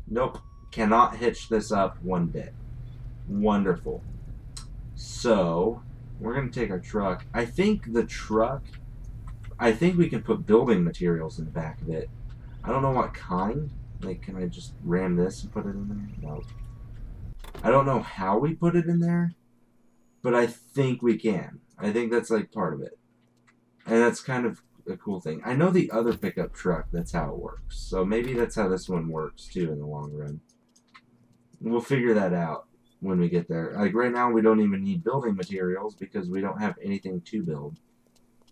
S1: Nope. Cannot hitch this up one bit. Wonderful. So, we're going to take our truck. I think we can put building materials in the back of it. I don't know what kind. Like, can I just ram this and put it in there? No. I don't know how we put it in there, but I think we can. I think that's, like, part of it. And that's kind of a cool thing. I know the other pickup truck, that's how it works. So maybe that's how this one works, too, in the long run. We'll figure that out when we get there. Like, right now, we don't even need building materials because we don't have anything to build.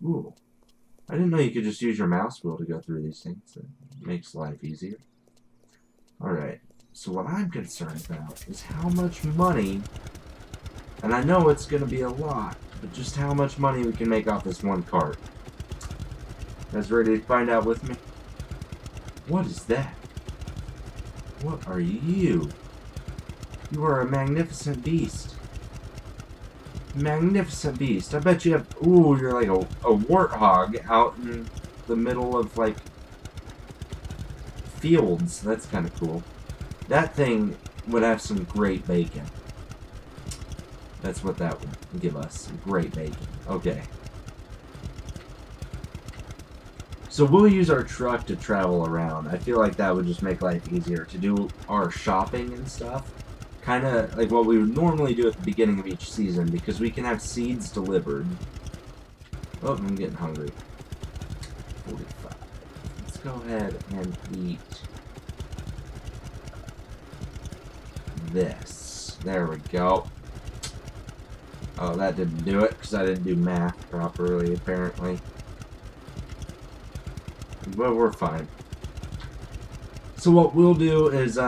S1: Ooh. I didn't know you could just use your mouse wheel to go through these things. It makes life easier. Alright. So what I'm concerned about is how much money, and I know it's going to be a lot, but just how much money we can make off this one cart. You guys ready to find out with me? What is that? What are you? You are a magnificent beast. Magnificent beast. I bet you have... Ooh, you're like a warthog out in the middle of, like, fields. That's kind of cool. That thing would have some great bacon. That's what that would give us. Great bacon. Okay. So we'll use our truck to travel around. I feel like that would just make life easier to do our shopping and stuff. Kind of like what we would normally do at the beginning of each season, because we can have seeds delivered. Oh, I'm getting hungry. 45. Let's go ahead and eat this. There we go. Oh, that didn't do it, because I didn't do math properly, apparently. But we're fine. So what we'll do is,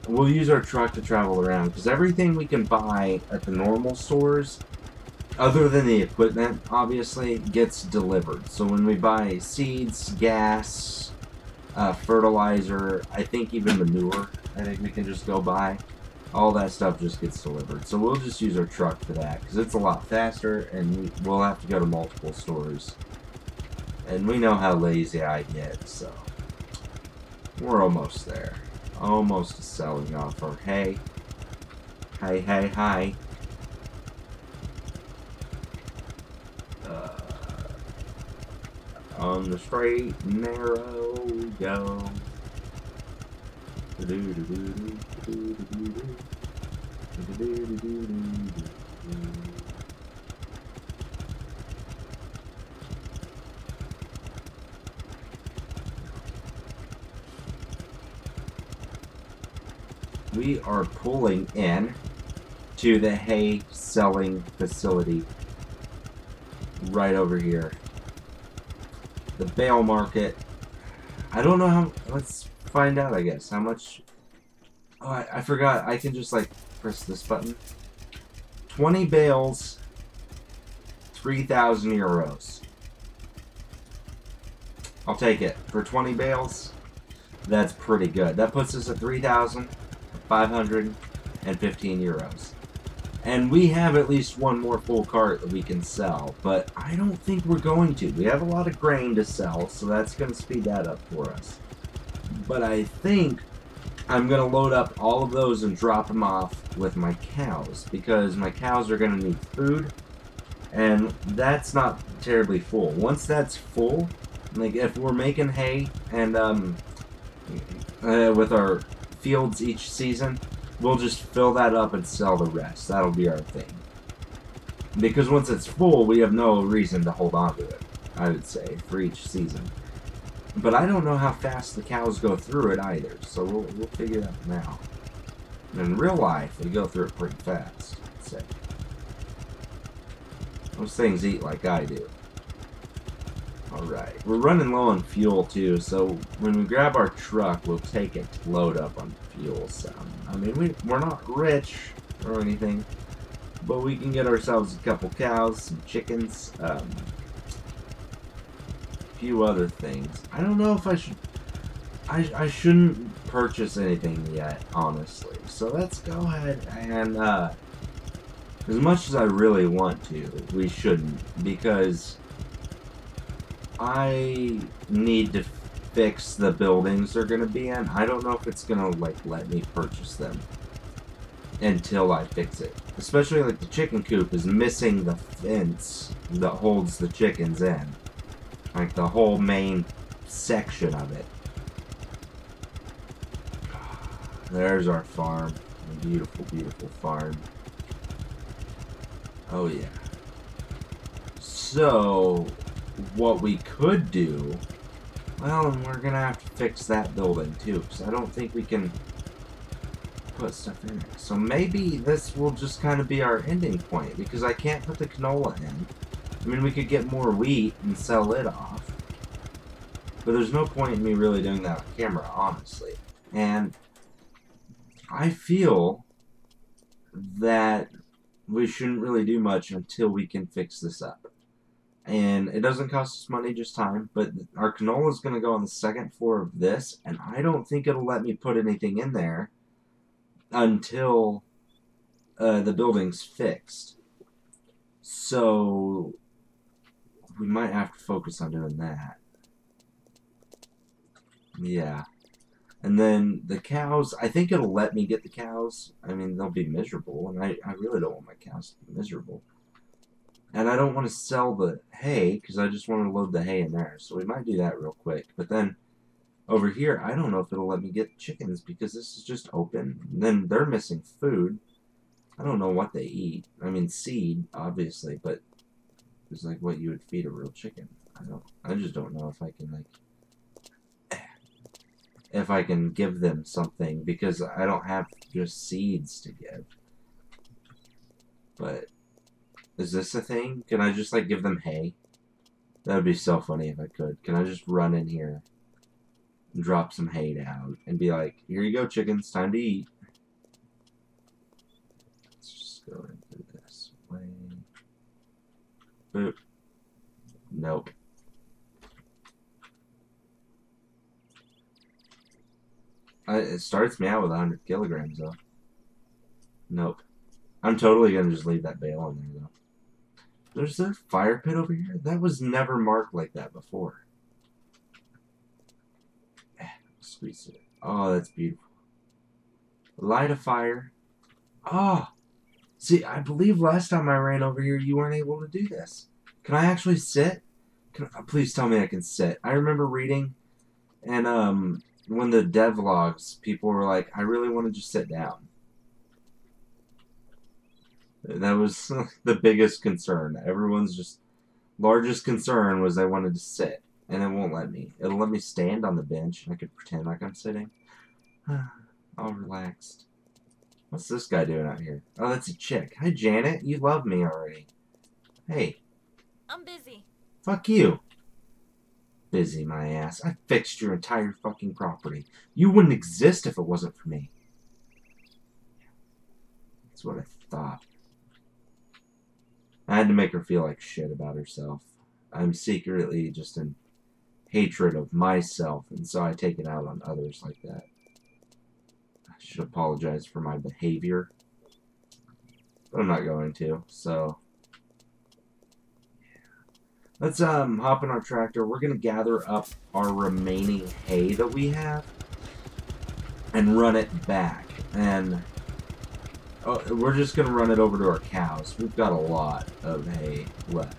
S1: we'll use our truck to travel around, because everything we can buy at the normal stores, other than the equipment, obviously, gets delivered. So when we buy seeds, gas, fertilizer, I think even manure, I think we can just go buy. All that stuff just gets delivered. So we'll just use our truck for that, because it's a lot faster, and we'll have to go to multiple stores. And we know how lazy I get, so we're almost there. Almost to selling off our hay. Hey, hey, hi. On the straight and narrow we go. We are pulling in to the hay selling facility right over here. The bale market. I don't know how. Let's find out, I guess. How much. Oh, I forgot. I can just, like, press this button. 20 bales, 3,000 euros. I'll take it. For 20 bales, that's pretty good. That puts us at 3,515 euros. And we have at least one more full cart that we can sell, but I don't think we're going to. We have a lot of grain to sell, so that's going to speed that up for us. But I think I'm going to load up all of those and drop them off with my cows, because my cows are going to need food, and that's not terribly full. Once that's full, like if we're making hay and with our fields each season, we'll just fill that up and sell the rest. That'll be our thing. Because once it's full, we have no reason to hold on to it, I would say, for each season. But I don't know how fast the cows go through it either, so we'll figure that one out. In real life, they go through it pretty fast, I'd say. Those things eat like I do. Alright, we're running low on fuel too, so when we grab our truck, we'll take it to load up on fuel some. I mean, we're not rich or anything, but we can get ourselves a couple cows, some chickens, a few other things. I don't know if I should... I shouldn't purchase anything yet, honestly. So let's go ahead and, as much as I really want to, we shouldn't, because I need to fix the buildings they're going to be in. I don't know if it's going to, like, let me purchase them until I fix it. Especially, like, the chicken coop is missing the fence that holds the chickens in. Like, the whole main section of it. There's our farm. A beautiful, beautiful farm. Oh, yeah. So, what we could do... Well, we're gonna have to fix that building, too, because I don't think we can put stuff in it. So maybe this will just kind of be our ending point, because I can't put the canola in. I mean, we could get more wheat and sell it off. But there's no point in me really doing that on camera, honestly. And I feel that we shouldn't really do much until we can fix this up. And it doesn't cost us money, just time, but our canola is going to go on the second floor of this, and I don't think it'll let me put anything in there until the building's fixed. So we might have to focus on doing that. Yeah. And then the cows, I think it'll let me get the cows. I mean, they'll be miserable, and I really don't want my cows to be miserable. And I don't want to sell the hay, because I just want to load the hay in there. So we might do that real quick. But then, over here, I don't know if it'll let me get chickens, because this is just open. And then they're missing food. I don't know what they eat. I mean, seed, obviously, but it's like what you would feed a real chicken. I just don't know if I can, like... if I can give them something, because I don't have just seeds to give. But is this a thing? Can I just, like, give them hay? That would be so funny if I could. Can I just run in here and drop some hay down and be like, here you go, chickens, time to eat. Let's just go into this way. Boop. Nope. It starts me out with 100 kilograms, though. Nope. I'm totally going to just leave that bale in there, though. There's a fire pit over here? That was never marked like that before. Squeeze it. Oh, that's beautiful. Light a fire. Oh! See, I believe last time I ran over here, you weren't able to do this. Can I actually sit? Please tell me I can sit. I remember reading, and, when the devlogs, people were like, I really want to just sit down. That was the biggest concern. Everyone's just largest concern was they wanted to sit, and it won't let me. It'll let me stand on the bench, and I could pretend like I'm sitting. All relaxed. What's this guy doing out here? Oh, that's a chick. Hi, Janet. You love me already. Hey.
S2: I'm busy.
S1: Fuck you. Busy, my ass. I fixed your entire fucking property. You wouldn't exist if it wasn't for me. That's what I thought. I had to make her feel like shit about herself. I'm secretly just in hatred of myself, and so I take it out on others like that. I should apologize for my behavior. but I'm not going to. So let's hop in our tractor. We're gonna gather up our remaining hay that we have and run it back. And we're just gonna run it over to our cows. We've got a lot of hay left.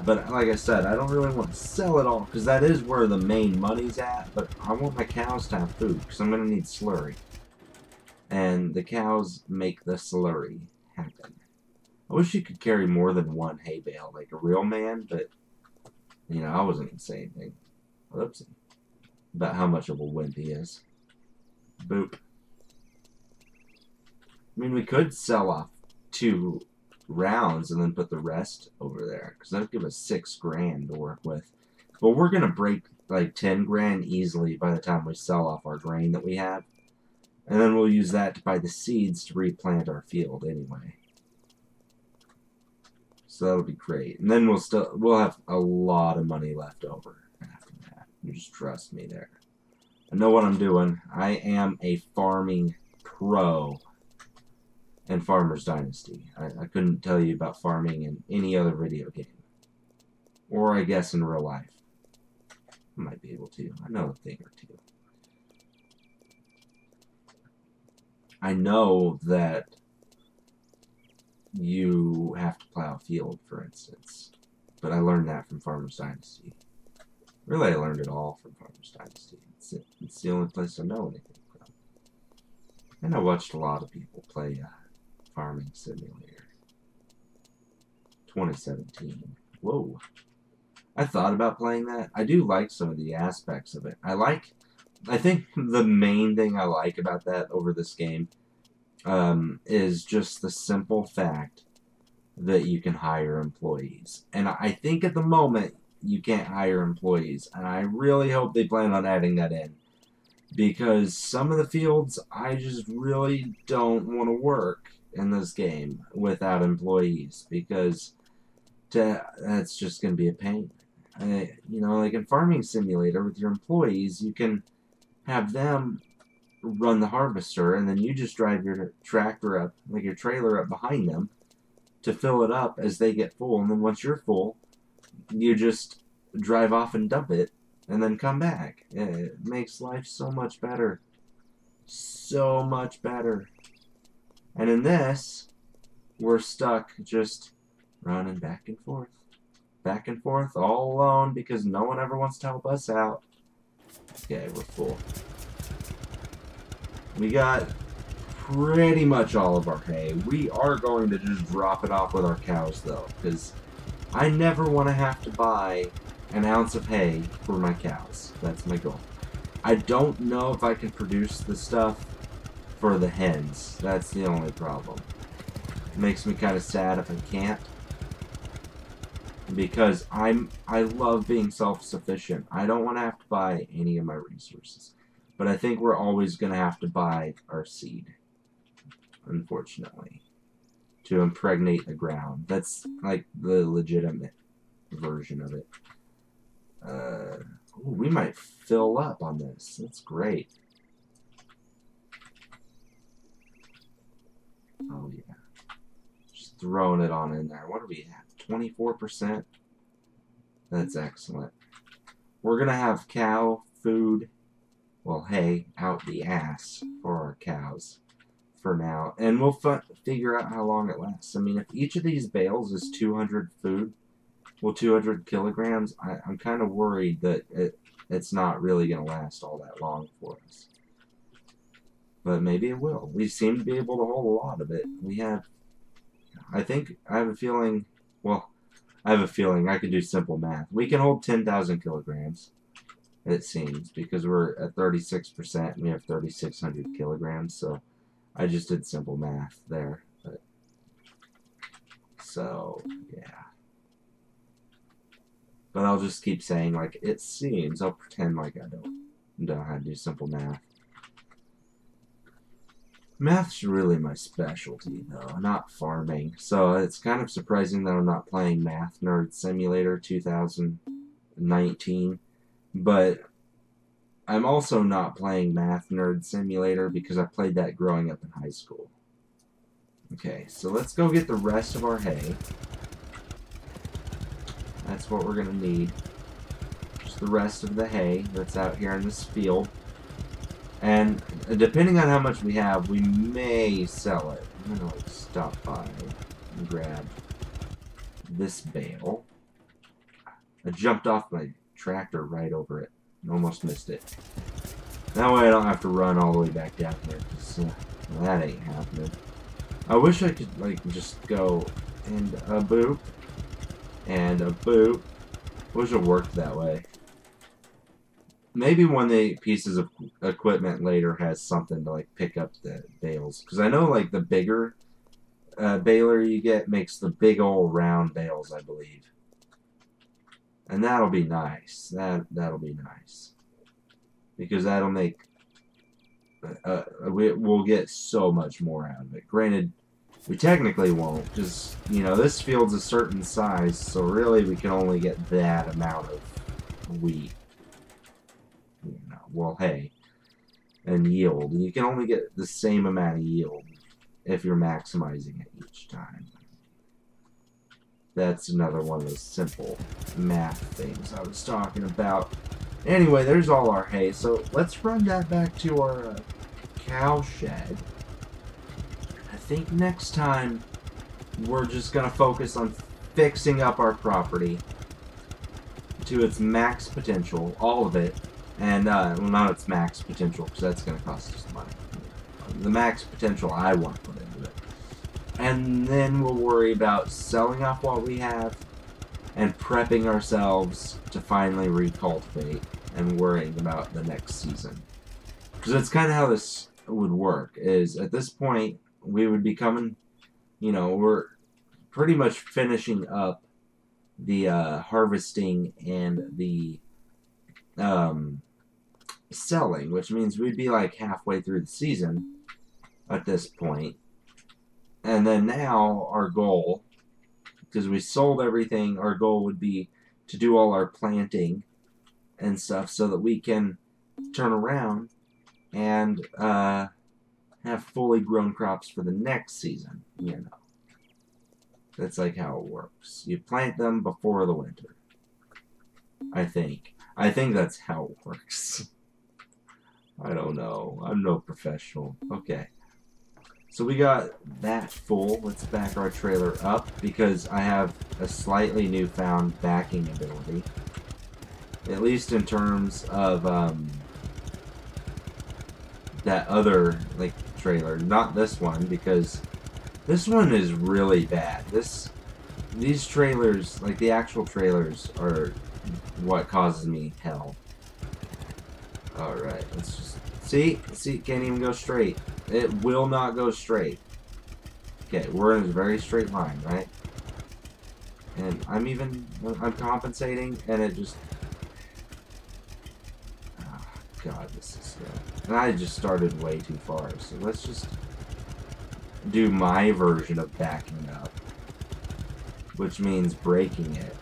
S1: But like I said, I don't really want to sell it all because that is where the main money's at. But I want my cows to have food because I'm gonna need slurry, and the cows make the slurry happen. I wish you could carry more than one hay bale like a real man, but you know I wasn't gonna say anything. Whoopsie. About how much of a wimp he is. Boop. I mean, we could sell off 2 rounds and then put the rest over there, because that would give us 6 grand to work with. But we're going to break like 10 grand easily by the time we sell off our grain that we have. And then we'll use that to buy the seeds to replant our field anyway. So that'll be great. And then we'll have a lot of money left over after that. You just trust me there. I know what I'm doing. I am a farming pro in Farmers Dynasty. I couldn't tell you about farming in any other video game. Or I guess in real life. I might be able to. I know a thing or two. I know that you have to plow a field, for instance. But I learned that from Farmers Dynasty. Really, I learned it all from Farmers Dynasty. It's the only place I know anything from. And I watched a lot of people play Farming Simulator 2017. Whoa. I thought about playing that. I do like some of the aspects of it. I think the main thing I like about that over this game is just the simple fact that you can hire employees. And I think at the moment you can't hire employees, and I really hope they plan on adding that in, because some of the fields I just really don't want to work in this game without employees, because that's just going to be a pain. You know, like in Farming Simulator with your employees, you can have them run the harvester, and then you just drive your tractor up, like your trailer up behind them to fill it up as they get full, and then once you're full, you just drive off and dump it, and then come back. It makes life so much better. So much better. And in this, we're stuck just running back and forth. Back and forth, all alone, because no one ever wants to help us out. Okay, we're full. We got pretty much all of our hay. We are going to just drop it off with our cows, though, because I never want to have to buy an ounce of hay for my cows. That's my goal. I don't know if I can produce the stuff for the hens. That's the only problem. It makes me kind of sad if I can't, because I love being self-sufficient. I don't want to have to buy any of my resources. But I think we're always going to have to buy our seed, unfortunately, to impregnate the ground. That's like the legitimate version of it. Ooh, we might fill up on this. That's great. Oh, yeah. Just throwing it on in there. What are we at? 24%? That's excellent. We're going to have cow food, well, hay, out the ass for our cows for now. And we'll figure out how long it lasts. I mean, if each of these bales is 200 food, well, 200 kilograms, I'm kind of worried that it's not really going to last all that long for us. But maybe it will. We seem to be able to hold a lot of it. We have, I have a feeling, well, I have a feeling I can do simple math. We can hold 10,000 kilograms, it seems, because we're at 36% and we have 3,600 kilograms. So I just did simple math there. But, so, yeah. But I'll just keep saying, like, it seems. I'll pretend like I don't know how to do simple math. Math's really my specialty, though, not farming. So it's kind of surprising that I'm not playing Math Nerd Simulator 2019. But I'm also not playing Math Nerd Simulator because I played that growing up in high school. Okay, so let's go get the rest of our hay. That's what we're gonna need. Just the rest of the hay that's out here in this field. And depending on how much we have, we may sell it. I'm gonna like stop by and grab this bale. I jumped off my tractor right over it and almost missed it. That way I don't have to run all the way back down here, because that ain't happening. I wish I could like just go and a boop and a boop. Wish it worked that way. Maybe one of the pieces of equipment later has something to like pick up the bales, because I know like the bigger baler you get makes the big old round bales, I believe, and that'll be nice. That'll be nice, because that'll make we'll get so much more out of it. Granted, we technically won't, because you know this field's a certain size, so really we can only get that amount of wheat. You know, well, hay and yield. You can only get the same amount of yield if you're maximizing it each time. That's another one of those simple math things I was talking about. Anyway, there's all our hay, so let's run that back to our cow shed. I think next time we're just going to focus on fixing up our property to its max potential, all of it. And, well, not its max potential, because that's going to cost us money. The max potential I want to put into it. And then we'll worry about selling off what we have and prepping ourselves to finally recultivate and worrying about the next season. Because that's kind of how this would work, is at this point, we would be coming, you know, we're pretty much finishing up the harvesting and the selling, which means we'd be like halfway through the season at this point. And then now our goal, because we sold everything, our goal would be to do all our planting and stuff so that we can turn around and have fully grown crops for the next season, you know. That's like how it works. You plant them before the winter. I think that's how it works. I don't know. I'm no professional. Okay. So we got that full. Let's back our trailer up because I have a slightly newfound backing ability. At least in terms of that other like trailer. Not this one, because this one is really bad. These trailers, like the actual trailers, are what causes me hell. Alright, let's just... See, it can't even go straight. It will not go straight. Okay, we're in a very straight line, right? And I'm compensating, and it just... Oh, God, this is... And I just started way too far, so let's just do my version of backing up. Which means braking it.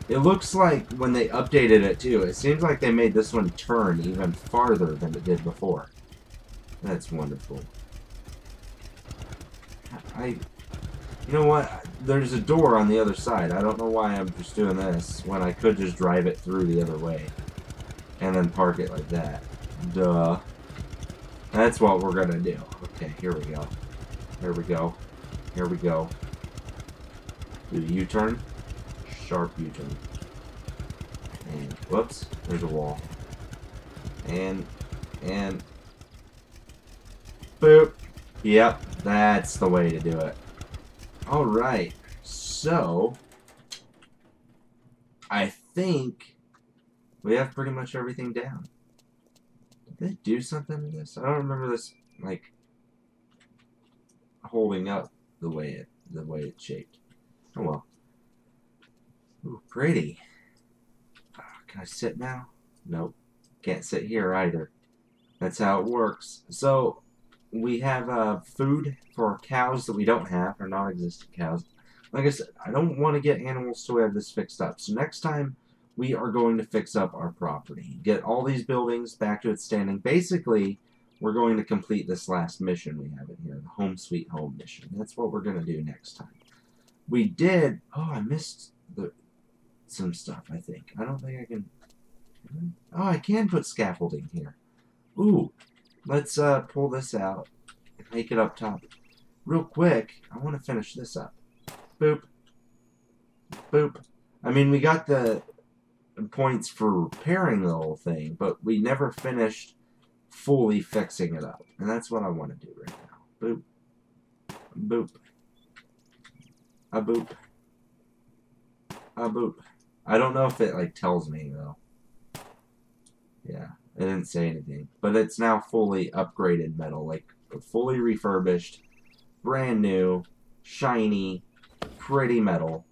S1: It looks like when they updated it too, it seems like they made this one turn even farther than it did before. That's wonderful. You know what? There's a door on the other side. I don't know why I'm just doing this when I could just drive it through the other way. And then park it like that. Duh. That's what we're gonna do. Okay, here we go. Here we go. Here we go. Do the U-turn. Sharp U-turn. And, whoops, there's a wall. And, boop. Yep, that's the way to do it. Alright, so, I think we have pretty much everything down. Did they do something to this? I don't remember this, like, holding up the way it's shaped. Oh well. Ooh, pretty. Can I sit now? Nope. Can't sit here either. That's how it works. So, we have food for our cows that we don't have, or non-existent cows. Like I said, I don't want to get animals till we have this fixed up. So next time, we are going to fix up our property. Get all these buildings back to its standing. Basically, we're going to complete this last mission we have in here, the Home Sweet Home mission. That's what we're going to do next time. We did... Oh, I missed some stuff, I think. I don't think I can... Oh, I can put scaffolding here. Ooh, let's pull this out and make it up top. Real quick, I want to finish this up. Boop. Boop. I mean, we got the points for repairing the whole thing, but we never finished fully fixing it up. And that's what I want to do right now. Boop. Boop. A boop. A boop. I don't know if it, like, tells me, though. Yeah, it didn't say anything. But it's now fully upgraded metal, like, fully refurbished, brand new, shiny, pretty metal.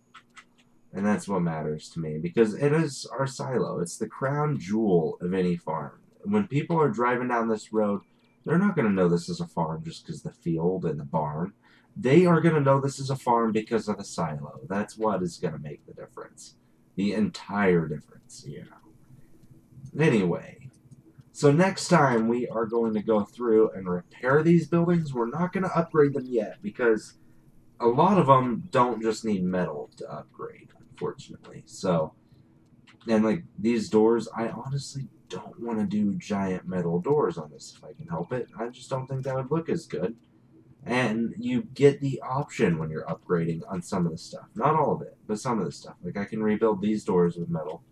S1: And that's what matters to me, because it is our silo. It's the crown jewel of any farm. When people are driving down this road, they're not going to know this is a farm just because the field and the barn. They are going to know this is a farm because of the silo. That's what is going to make the difference. The entire difference, you know. Anyway, so next time we are going to go through and repair these buildings. We're not going to upgrade them yet because a lot of them don't just need metal to upgrade, unfortunately. So, and like these doors, I honestly don't want to do giant metal doors on this if I can help it. I just don't think that would look as good. And you get the option when you're upgrading on some of the stuff. Not all of it, but some of the stuff. Like I can rebuild these doors with metal.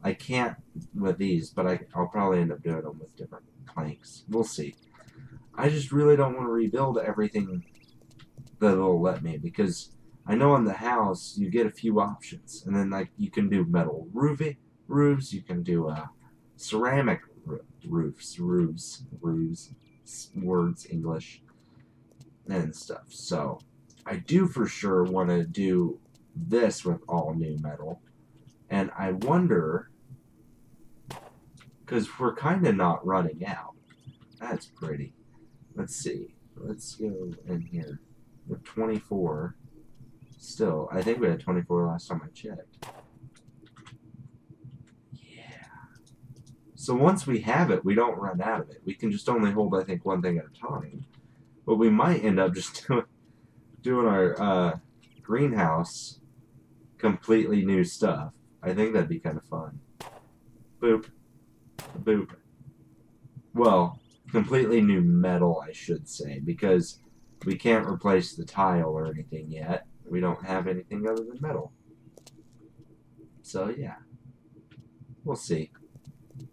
S1: I can't with these, but I'll probably end up doing them with different planks. We'll see. I just really don't want to rebuild everything that it'll let me, because I know in the house you get a few options, and then like you can do metal roofs, you can do ceramic roofs, words, English, and stuff. So I do for sure want to do this with all new metal, and I wonder, because we're kind of not running out. That's pretty. Let's see. Let's go in here. We're 24. Still, I think we had 24 last time I checked. Yeah. So once we have it, we don't run out of it. We can just only hold, I think, one thing at a time. But we might end up just doing our greenhouse completely new stuff. I think that'd be kind of fun. Boop. Boop. Well, completely new metal, I should say, because we can't replace the tile or anything yet. We don't have anything other than metal. So, yeah. We'll see.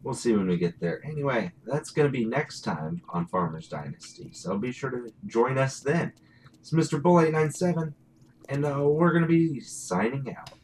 S1: We'll see when we get there. Anyway, that's going to be next time on Farmers Dynasty. So be sure to join us then. It's Mr. Bull 897, and we're going to be signing out.